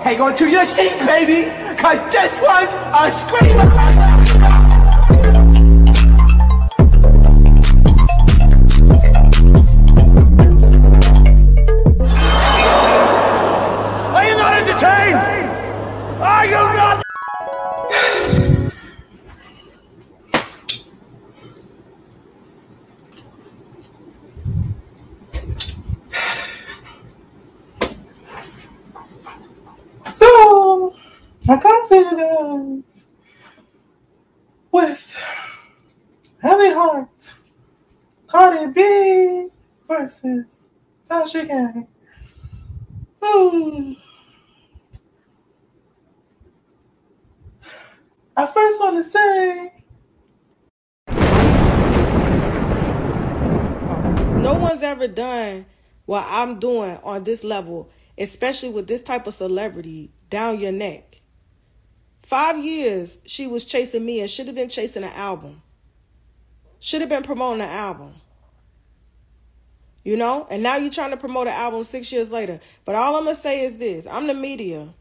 hang on to your seat, baby, cause this one's a screamer. Are you not entertained? Are you not? So, I come to you guys with heavy heart. Cardi B versus Tasha Gang. I first want to say, no one's ever done what I'm doing on this level, especially with this type of celebrity down your neck. 5 years she was chasing me and should have been chasing an album. Should have been promoting an album. You know? And now you're trying to promote an album 6 years later. But all I'm going to say is this. I'm the media.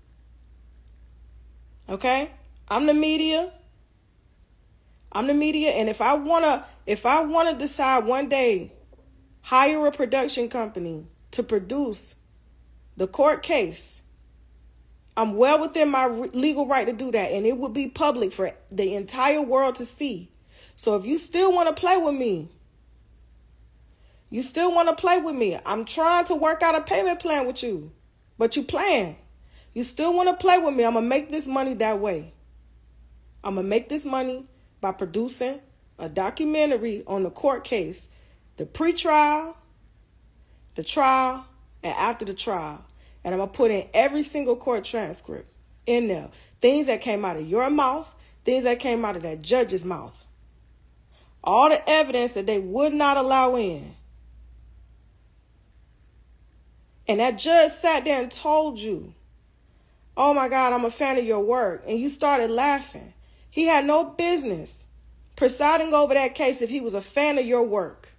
Okay? I'm the media. I'm the media. And if I want to decide one day, hire a production company to produce the court case, I'm well within my legal right to do that. And it would be public for the entire world to see. So if you still want to play with me, I'm trying to work out a payment plan with you. But you playing. You still want to play with me. I'm going to make this money that way. I'm going to make this money by producing a documentary on the court case, the pre-trial, the trial, and after the trial. And I'm going to put in every single court transcript in there. Things that came out of your mouth, things that came out of that judge's mouth. All the evidence that they would not allow in. And that judge sat there and told you, oh my God, I'm a fan of your work. And you started laughing. He had no business presiding over that case if he was a fan of your work.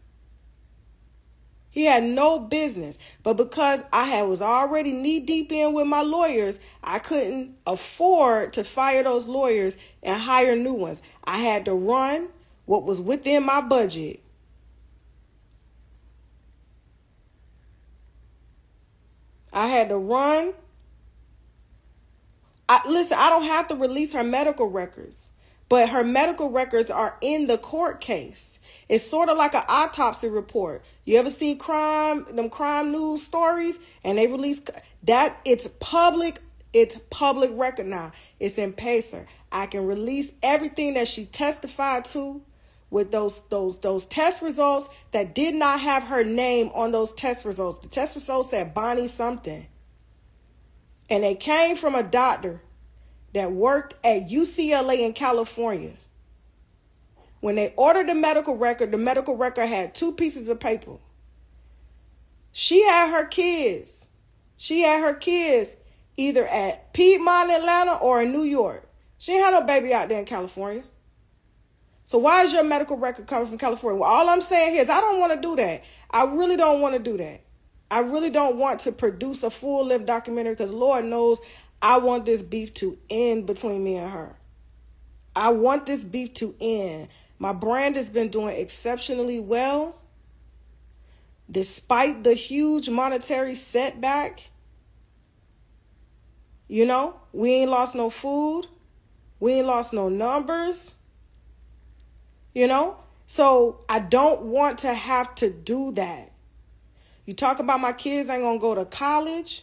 He had no business. But because I was already knee deep in with my lawyers, I couldn't afford to fire those lawyers and hire new ones. I had to run what was within my budget. I had to run. Listen, I don't have to release her medical records, but her medical records are in the court case. It's sort of like an autopsy report. You ever see crime news stories and they release that? It's public record now. It's in Pacer. I can release everything that she testified to with those test results that did not have her name on those test results. The test results said Bonnie something. And they came from a doctor that worked at UCLA in California. When they ordered the medical record had 2 pieces of paper. She had her kids. Either at Piedmont, Atlanta, or in New York. She ain't had no baby out there in California. So why is your medical record coming from California? Well, all I'm saying here is I don't want to do that. I really don't want to do that. I really don't want to produce a full-length documentary because Lord knows I want this beef to end between me and her. I want this beef to end. My brand has been doing exceptionally well. Despite the huge monetary setback, you know, we ain't lost no food. We ain't lost no numbers. You know, so I don't want to have to do that. You talk about my kids ain't going to go to college.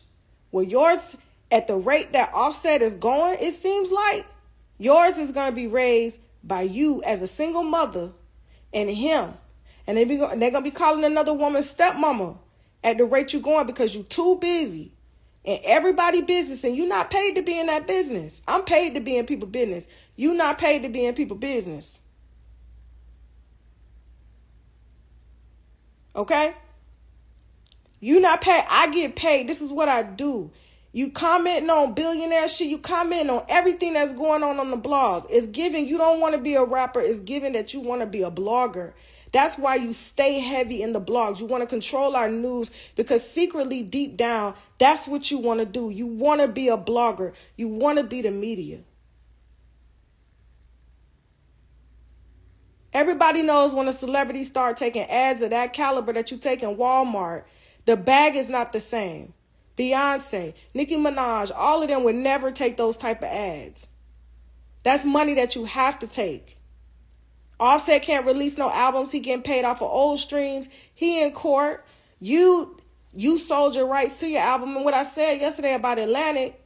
Well, yours, at the rate that Offset is going, it seems like yours is going to be raised by you as a single mother and him. And they're going to be calling another woman stepmama at the rate you're going because you're too busy. And everybody business, and you're not paid to be in that business. I'm paid to be in people's business. You're not paid to be in people's business. Okay? You not paid. I get paid. This is what I do. You commenting on billionaire shit. You commenting on everything that's going on the blogs. It's given you don't want to be a rapper. It's given that you want to be a blogger. That's why you stay heavy in the blogs. You want to control our news because secretly, deep down, that's what you want to do. You want to be a blogger. You want to be the media. Everybody knows when a celebrity start taking ads of that caliber that you take in Walmart, the bag is not the same. Beyonce, Nicki Minaj, all of them would never take those type of ads. That's money that you have to take. Offset can't release no albums. He getting paid off of old streams. He in court. You sold your rights to your album. And what I said yesterday about Atlantic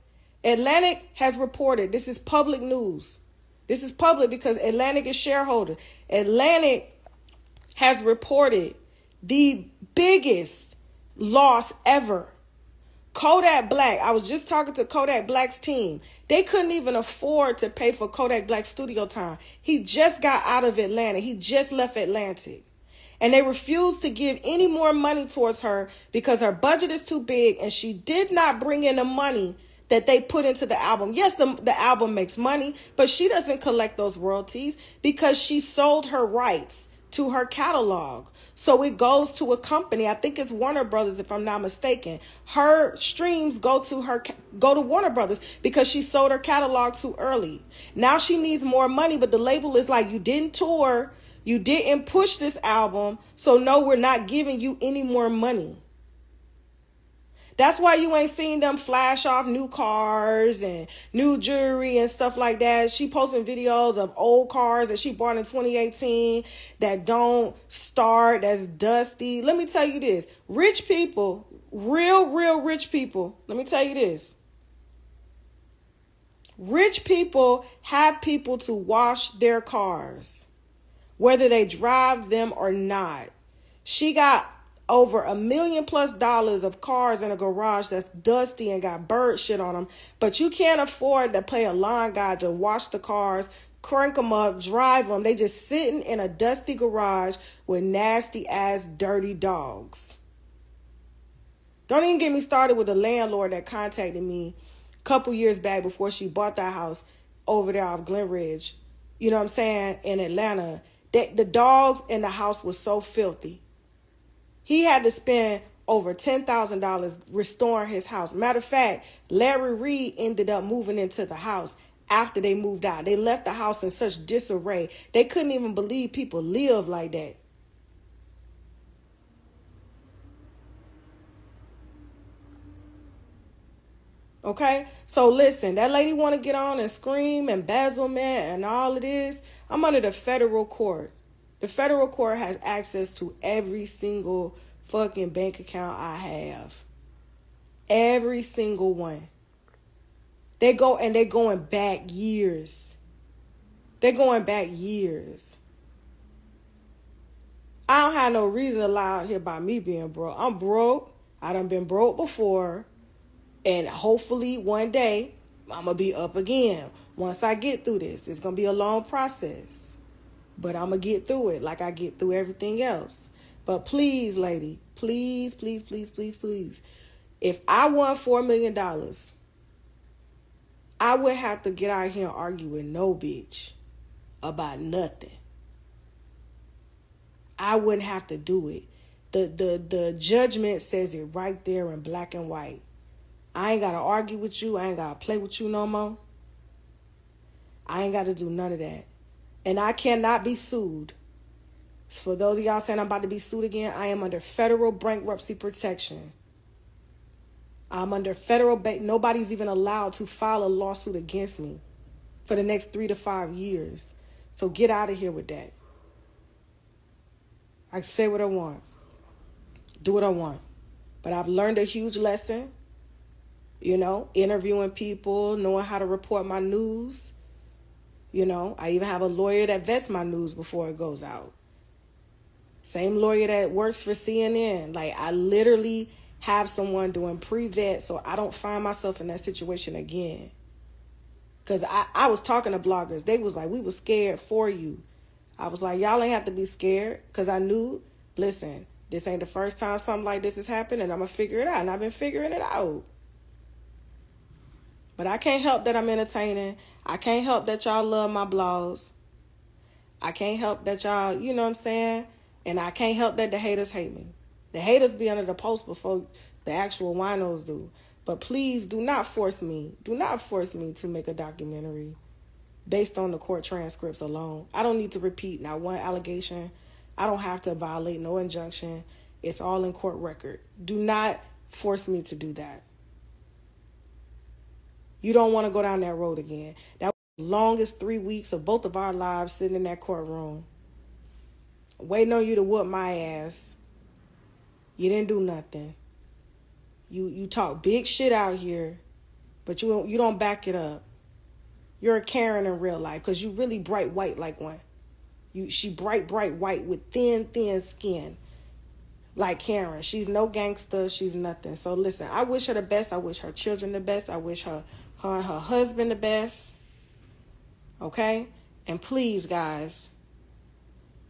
has reported, this is public news. This is public because Atlantic is shareholder. Atlantic has reported the biggest loss ever. Kodak Black, I was just talking to Kodak Black's team. They couldn't even afford to pay for Kodak Black's studio time. He just got out of Atlanta. He just left Atlantic. And they refused to give any more money towards her because her budget is too big and she did not bring in the money that they put into the album. Yes, the album makes money, but she doesn't collect those royalties because she sold her rights to her catalog. So it goes to a company. I think it's Warner Brothers, if I'm not mistaken. Her streams go to Warner Brothers because she sold her catalog too early. Now she needs more money, but the label is like, you didn't tour, you didn't push this album, so no, we're not giving you any more money. That's why you ain't seen them flash off new cars and new jewelry and stuff like that. She posting videos of old cars that she bought in 2018 that don't start, that's dusty. Let me tell you this. Rich people, real rich people, let me tell you this. Rich people have people to wash their cars, whether they drive them or not. She got over $1 million+ of cars in a garage that's dusty and got bird shit on them. But you can't afford to pay a lawn guy to wash the cars, crank them up, drive them. They just sitting in a dusty garage with nasty ass dirty dogs. Don't even get me started with the landlord that contacted me a couple years back before she bought that house over there off Glen Ridge. You know what I'm saying? In Atlanta. The dogs in the house was so filthy. He had to spend over $10,000 restoring his house. Matter of fact, Larry Reed ended up moving into the house after they moved out. They left the house in such disarray. They couldn't even believe people live like that. Okay? So listen, that lady want to get on and scream embezzlement and all of this. I'm under the federal court. The federal court has access to every single fucking bank account I have. Every single one. They're going back years. They're going back years. I don't have no reason to lie out here about me being broke. I'm broke. I done been broke before. And hopefully one day I'm going to be up again. Once I get through this, it's going to be a long process. But I'm going to get through it like I get through everything else. But please, lady, please, please, please, please, please. If I won $4 million, I wouldn't have to get out here and argue with no bitch about nothing. I wouldn't have to do it. The judgment says it right there in black and white. I ain't got to argue with you. I ain't got to play with you no more. I ain't got to do none of that. And I cannot be sued. For those of y'all saying I'm about to be sued again, I am under federal bankruptcy protection. I'm under federal nobody's even allowed to file a lawsuit against me for the next 3 to 5 years. So get out of here with that. I say what I want. Do what I want. But I've learned a huge lesson. You know, interviewing people, knowing how to report my news. You know, I even have a lawyer that vets my news before it goes out. Same lawyer that works for CNN. Like, I literally have someone doing pre-vet so I don't find myself in that situation again. Because I was talking to bloggers. They was like, we were scared for you. I was like, y'all ain't have to be scared. Because I knew, listen, this ain't the first time something like this has happened, and I'm going to figure it out. And I've been figuring it out. But I can't help that I'm entertaining. I can't help that y'all love my blogs. I can't help that y'all, you know what I'm saying? And I can't help that the haters hate me. The haters be under the post before the actual winos do. But please do not force me. Do not force me to make a documentary based on the court transcripts alone. I don't need to repeat not one allegation. I don't have to violate no injunction. It's all in court record. Do not force me to do that. You don't want to go down that road again. That was the longest 3 weeks of both of our lives sitting in that courtroom, waiting on you to whoop my ass. You didn't do nothing. You talk big shit out here, but you don't back it up. You're a Karen in real life because you really bright white like one. She bright white with thin skin like Karen. She's no gangster. She's nothing. So listen, I wish her the best. I wish her children the best. I wish her and her husband the best. Okay? And please, guys,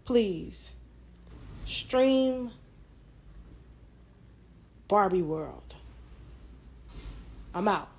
please stream Barbie World. I'm out.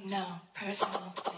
No personal thing.